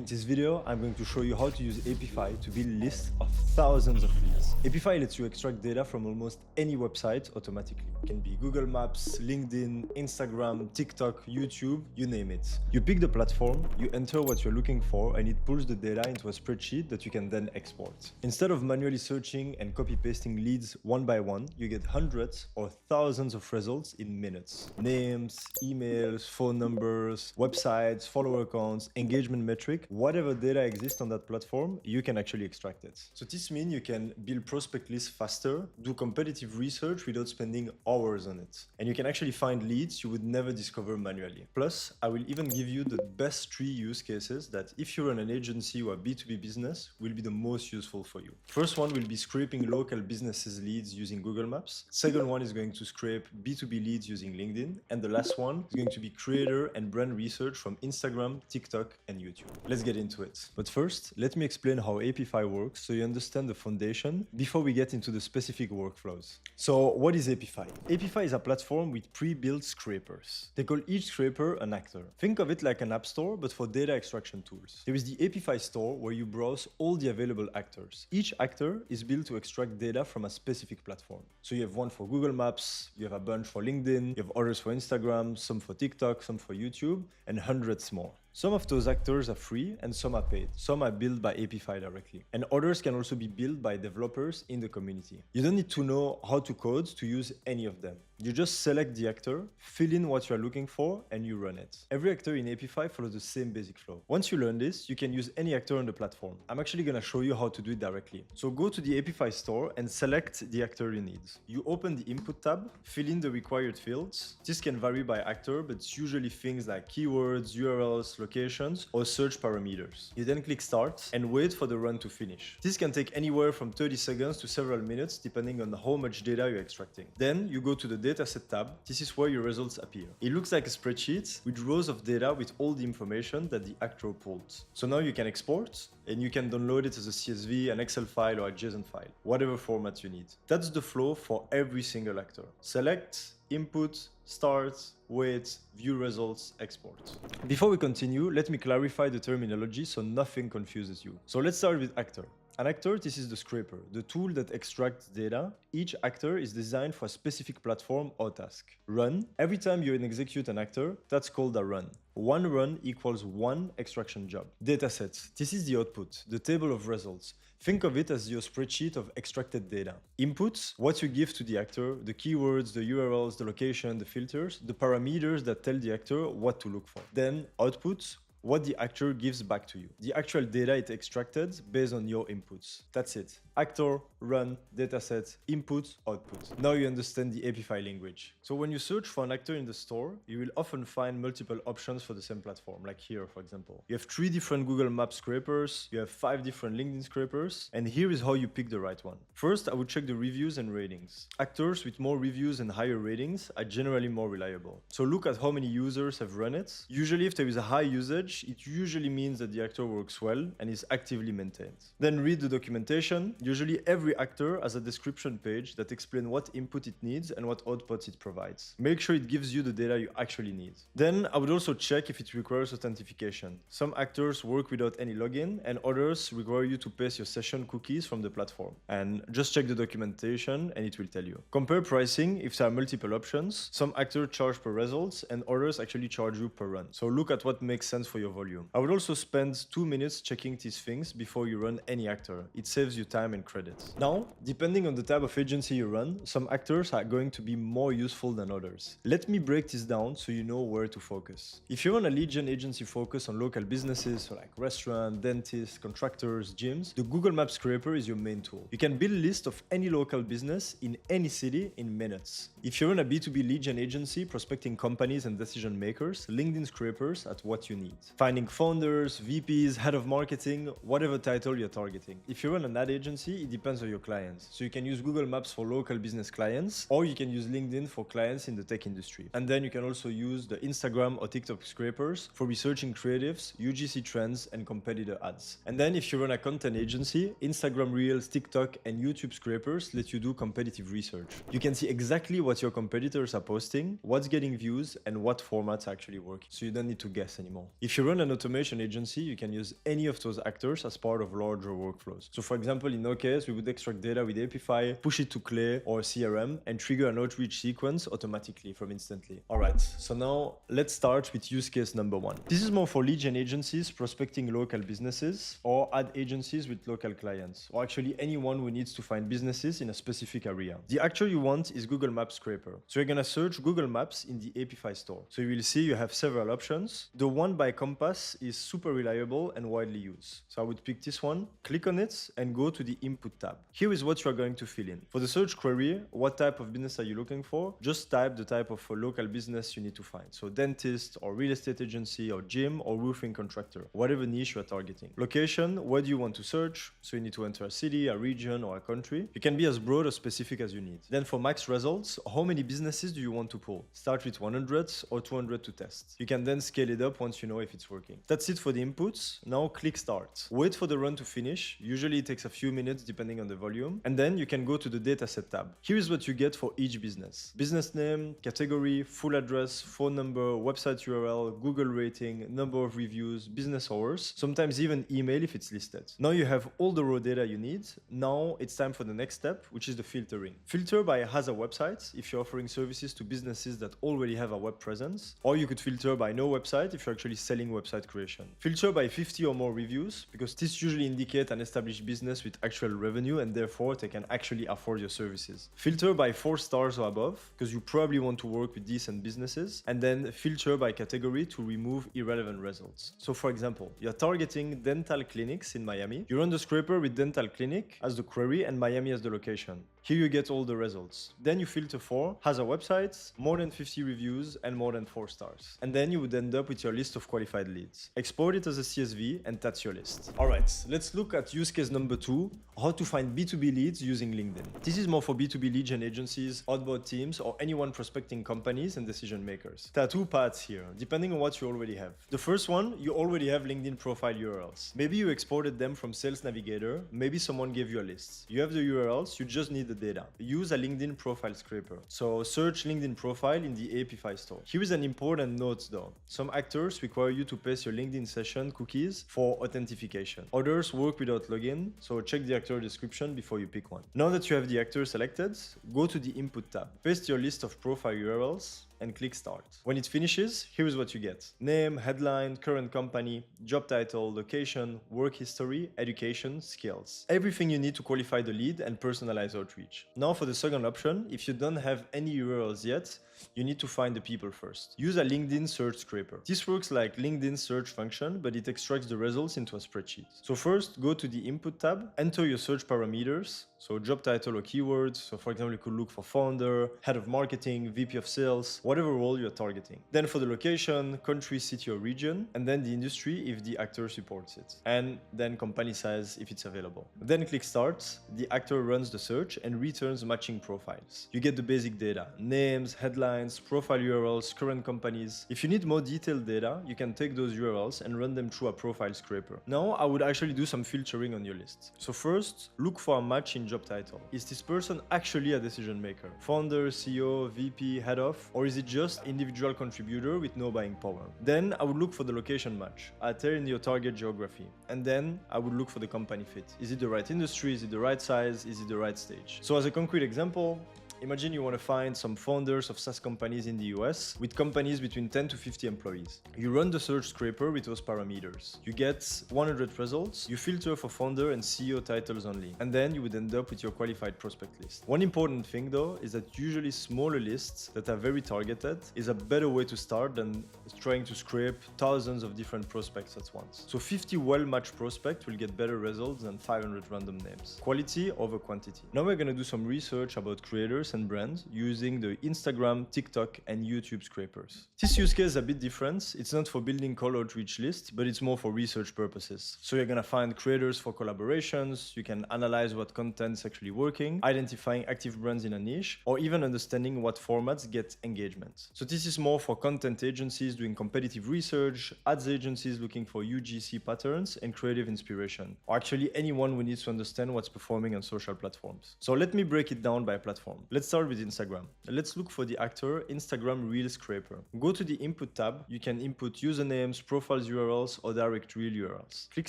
In this video, I'm going to show you how to use Apify to build lists of thousands of leads. Apify lets you extract data from almost any website automatically. It can be Google Maps, LinkedIn, Instagram, TikTok, YouTube, you name it. You pick the platform, you enter what you're looking for, and it pulls the data into a spreadsheet that you can then export. Instead of manually searching and copy-pasting leads one by one, you get hundreds or thousands of results in minutes. Names, emails, phone numbers, websites, follower accounts, engagement metric, whatever data exists on that platform, you can actually extract it. So this means you can build prospect lists faster, do competitive research without spending hours on it. And you can actually find leads you would never discover manually. Plus, I will even give you the best 3 use cases that if you run an agency or a B2B business will be the most useful for you. First one will be scraping local businesses leads using Google Maps. Second one is going to scrape B2B leads using LinkedIn. And the last one is going to be creator and brand research from Instagram, TikTok, and YouTube. Let's get into it. But first, let me explain how Apify works so you understand the foundation before we get into the specific workflows. So what is Apify? Apify is a platform with pre-built scrapers. They call each scraper an actor. Think of it like an app store, but for data extraction tools. There is the Apify store where you browse all the available actors. Each actor is built to extract data from a specific platform. So you have one for Google Maps, you have a bunch for LinkedIn, you have others for Instagram, some for TikTok, some for YouTube, and hundreds more. Some of those actors are free and some are paid. Some are built by Apify directly. And others can also be built by developers in the community. You don't need to know how to code to use any of them. You just select the actor, fill in what you are looking for, and you run it. Every actor in Apify follows the same basic flow. Once you learn this, you can use any actor on the platform. I'm actually going to show you how to do it directly. So go to the Apify store and select the actor you need. You open the input tab, fill in the required fields. This can vary by actor, but it's usually things like keywords, URLs, locations, or search parameters. You then click start and wait for the run to finish. This can take anywhere from 30 seconds to several minutes depending on how much data you're extracting. Then you go to the dataset tab. This is where your results appear. It looks like a spreadsheet with rows of data with all the information that the actor pulled. So now you can export and you can download it as a CSV, an Excel file, or a JSON file, whatever format you need. That's the flow for every single actor. Select, input, start, wait, view results, export. Before we continue, let me clarify the terminology so nothing confuses you. So let's start with actor. An actor, this is the scraper, the tool that extracts data. Each actor is designed for a specific platform or task. Run, every time you execute an actor, that's called a run. One run equals one extraction job. Datasets, this is the output, the table of results. Think of it as your spreadsheet of extracted data. Inputs, what you give to the actor, the keywords, the URLs, the location, the filters, the parameters that tell the actor what to look for. Then outputs, what the actor gives back to you. The actual data it extracted based on your inputs. That's it. Actor, run, dataset, input, output. Now you understand the Apify language. So when you search for an actor in the store, you will often find multiple options for the same platform, like here, for example. You have 3 different Google Maps scrapers, you have 5 different LinkedIn scrapers, and here is how you pick the right one. First, I would check the reviews and ratings. Actors with more reviews and higher ratings are generally more reliable. So look at how many users have run it. Usually if there is a high usage, it usually means that the actor works well and is actively maintained. Then read the documentation. Usually every actor has a description page that explains what input it needs and what output it provides. Make sure it gives you the data you actually need. Then I would also check if it requires authentication. Some actors work without any login and others require you to paste your session cookies from the platform. And just check the documentation and it will tell you. Compare pricing if there are multiple options. Some actors charge per results and others actually charge you per run. So look at what makes sense for your volume. I would also spend 2 minutes checking these things before you run any actor. It saves you time and credits. Now, depending on the type of agency you run, some actors are going to be more useful than others. Let me break this down so you know where to focus. If you run a lead gen agency focused on local businesses, so like restaurants, dentists, contractors, gyms, the Google Maps scraper is your main tool. You can build a list of any local business in any city in minutes. If you run a B2B lead gen agency prospecting companies and decision makers, LinkedIn scrapers are what you need. Finding founders, VPs, head of marketing, whatever title you're targeting. If you run an ad agency, it depends on your clients. So you can use Google Maps for local business clients, or you can use LinkedIn for clients in the tech industry. And then you can also use the Instagram or TikTok scrapers for researching creatives, UGC trends, and competitor ads. And then if you run a content agency, Instagram Reels, TikTok, and YouTube scrapers let you do competitive research. You can see exactly what your competitors are posting, what's getting views, and what formats are actually working. So you don't need to guess anymore. If If you run an automation agency, you can use any of those actors as part of larger workflows. So for example, in our case, we would extract data with Apify, push it to Clay or CRM, and trigger an outreach sequence automatically from instantly. All right, so now let's start with use case number 1. This is more for lead gen agencies prospecting local businesses or ad agencies with local clients, or actually anyone who needs to find businesses in a specific area. The actor you want is Google Maps Scraper. So you're gonna search Google Maps in the Apify store. So you will see you have several options. The one by Compass is super reliable and widely used. So I would pick this one, click on it, and go to the Input tab. Here is what you are going to fill in. For the search query, what type of business are you looking for? Just type the type of local business you need to find. So dentist or real estate agency or gym or roofing contractor, whatever niche you are targeting. Location, what do you want to search? So you need to enter a city, a region, or a country. You can be as broad or specific as you need. Then for max results, how many businesses do you want to pull? Start with 100 or 200 to test. You can then scale it up once you know if it's working. That's it for the inputs. Now click start. Wait for the run to finish. Usually it takes a few minutes depending on the volume. And then you can go to the dataset tab. Here is what you get for each business. Business name, category, full address, phone number, website URL, Google rating, number of reviews, business hours, sometimes even email if it's listed. Now you have all the raw data you need. Now it's time for the next step, which is the filtering. Filter by has a website if you're offering services to businesses that already have a web presence, or you could filter by no website if you're actually selling website creation. Filter by 50 or more reviews, because this usually indicates an established business with actual revenue and therefore they can actually afford your services. Filter by 4 stars or above, because you probably want to work with decent businesses, and then filter by category to remove irrelevant results. So for example, you're targeting dental clinics in Miami. You run the scraper with dental clinic as the query and Miami as the location. Here you get all the results. Then you filter for has a website, more than 50 reviews, and more than 4 stars. And then you would end up with your list of qualified leads. Export it as a CSV, and that's your list. All right, let's look at use case number 2, how to find B2B leads using LinkedIn. This is more for B2B lead gen agencies, outbound teams, or anyone prospecting companies and decision makers. There are 2 paths here, depending on what you already have. The first one, you already have LinkedIn profile URLs. Maybe you exported them from Sales Navigator, maybe someone gave you a list. You have the URLs, you just need the data. Use a LinkedIn profile scraper. So search LinkedIn profile in the Apify store. Here is an important note though. Some actors require you to paste your LinkedIn session cookies for authentication. Others work without login, so check the actor description before you pick one. Now that you have the actor selected, go to the Input tab. Paste your list of profile URLs and click start. When it finishes, here is what you get. Name, headline, current company, job title, location, work history, education, skills. Everything you need to qualify the lead and personalize outreach. Now for the second option, if you don't have any URLs yet, you need to find the people first. Use a LinkedIn search scraper. This works like LinkedIn search function, but it extracts the results into a spreadsheet. So first, go to the Input tab, enter your search parameters, so job title or keywords. So for example, you could look for founder, head of marketing, VP of sales, whatever role you're targeting. Then for the location, country, city or region, and then the industry if the actor supports it. And then company size if it's available. Then click start. The actor runs the search and returns matching profiles. You get the basic data, names, headlines, profile URLs, current companies. If you need more detailed data, you can take those URLs and run them through a profile scraper. Now I would actually do some filtering on your list. So first, look for a match in job title. Is this person actually a decision maker? Founder, CEO, VP, head of, or is it just individual contributor with no buying power? Then I would look for the location match, either in your target geography. And then I would look for the company fit. Is it the right industry? Is it the right size? Is it the right stage? So as a concrete example, imagine you want to find some founders of SaaS companies in the US with companies between 10 to 50 employees. You run the search scraper with those parameters. You get 100 results. You filter for founder and CEO titles only. And then you would end up with your qualified prospect list. One important thing though is that usually smaller lists that are very targeted is a better way to start than trying to scrape thousands of different prospects at once. So 50 well-matched prospects will get better results than 500 random names. Quality over quantity. Now we're going to do some research about creators and brands using the Instagram, TikTok, and YouTube scrapers. This use case is a bit different. It's not for building cold outreach lists, but it's more for research purposes. So you're gonna find creators for collaborations, you can analyze what content is actually working, identifying active brands in a niche, or even understanding what formats get engagement. So this is more for content agencies doing competitive research, ads agencies looking for UGC patterns and creative inspiration, or actually anyone who needs to understand what's performing on social platforms. So let me break it down by platform. Let's Let's start with Instagram. Let's look for the actor Instagram Reel Scraper. Go to the input tab. You can input usernames, profiles URLs, or direct reel URLs. Click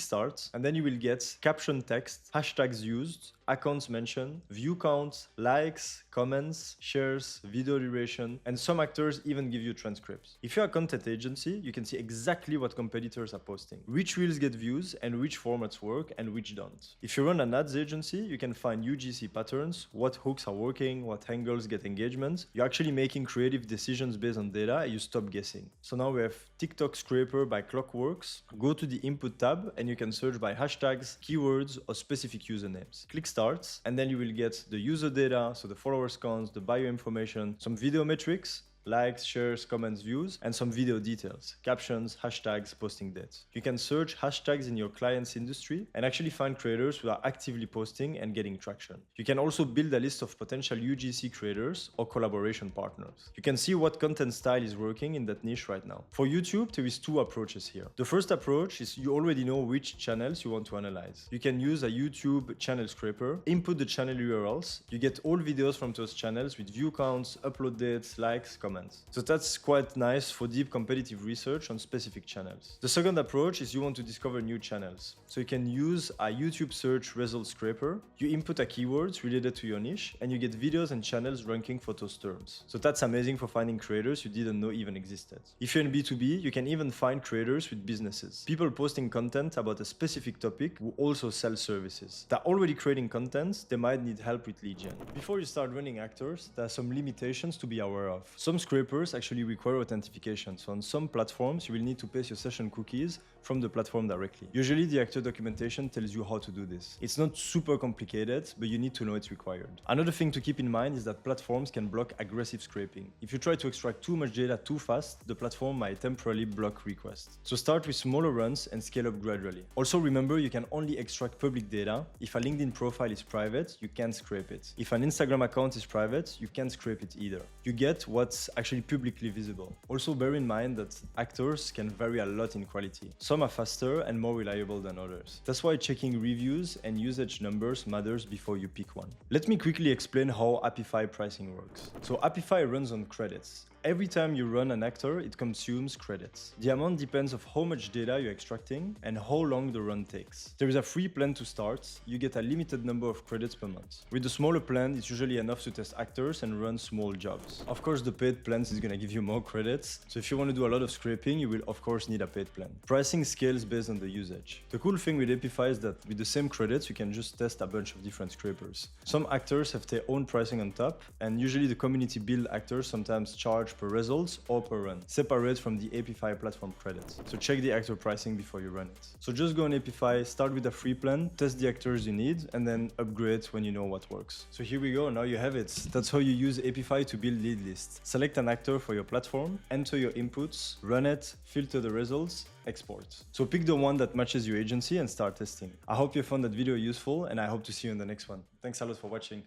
start, and then you will get caption text, hashtags used, accounts mentioned, view count, likes, comments, shares, video duration, and some actors even give you transcripts. If you're a content agency, you can see exactly what competitors are posting, which reels get views and which formats work and which don't. If you run an ads agency, you can find UGC patterns, what hooks are working, what angles get engagement. You're actually making creative decisions based on data and you stop guessing. So now we have TikTok Scraper by Clockworks. Go to the input tab and you can search by hashtags, keywords, or specific usernames. Click start, and then you will get the user data, so the followers counts, the bio information, some video metrics, likes, shares, comments, views, and some video details, captions, hashtags, posting dates. You can search hashtags in your client's industry and actually find creators who are actively posting and getting traction. You can also build a list of potential UGC creators or collaboration partners. You can see what content style is working in that niche right now. For YouTube, there is two approaches here. The first approach is you already know which channels you want to analyze. You can use a YouTube channel scraper, input the channel URLs, you get all videos from those channels with view counts, upload dates, likes, comments. So that's quite nice for deep competitive research on specific channels. The second approach is you want to discover new channels. So you can use a YouTube search result scraper. You input a keywords related to your niche and you get videos and channels ranking for those terms. So that's amazing for finding creators you didn't know even existed. If you're in B2B, you can even find creators with businesses. People posting content about a specific topic who also sell services. They're already creating content, they might need help with lead gen. Before you start running actors, there are some limitations to be aware of. Some scrapers actually require authentication, so on some platforms you will need to paste your session cookies from the platform directly. Usually the actor documentation tells you how to do this. It's not super complicated, but you need to know it's required. Another thing to keep in mind is that platforms can block aggressive scraping. If you try to extract too much data too fast, the platform might temporarily block requests. So start with smaller runs and scale up gradually. Also remember, you can only extract public data. If a LinkedIn profile is private, you can't scrape it. If an Instagram account is private, you can't scrape it either. You get what's actually publicly visible. Also bear in mind that actors can vary a lot in quality. Some are faster and more reliable than others. That's why checking reviews and usage numbers matters before you pick one. Let me quickly explain how Apify pricing works. So Apify runs on credits. Every time you run an actor, it consumes credits. The amount depends on how much data you're extracting and how long the run takes. There is a free plan to start. You get a limited number of credits per month. With the smaller plan, it's usually enough to test actors and run small jobs. Of course, the paid plans is gonna give you more credits. So if you want to do a lot of scraping, you will of course need a paid plan. Pricing scales based on the usage. The cool thing with Apify is that with the same credits, you can just test a bunch of different scrapers. Some actors have their own pricing on top, and usually the community build actors sometimes charge per results or per run, separate from the Apify platform credits. So check the actor pricing before you run it. So just go on Apify, start with a free plan, test the actors you need, and then upgrade when you know what works. So here we go, now you have it. That's how you use Apify to build lead lists. Select an actor for your platform, enter your inputs, run it, filter the results, export. So pick the one that matches your agency and start testing. I hope you found that video useful, and I hope to see you in the next one. Thanks a lot for watching.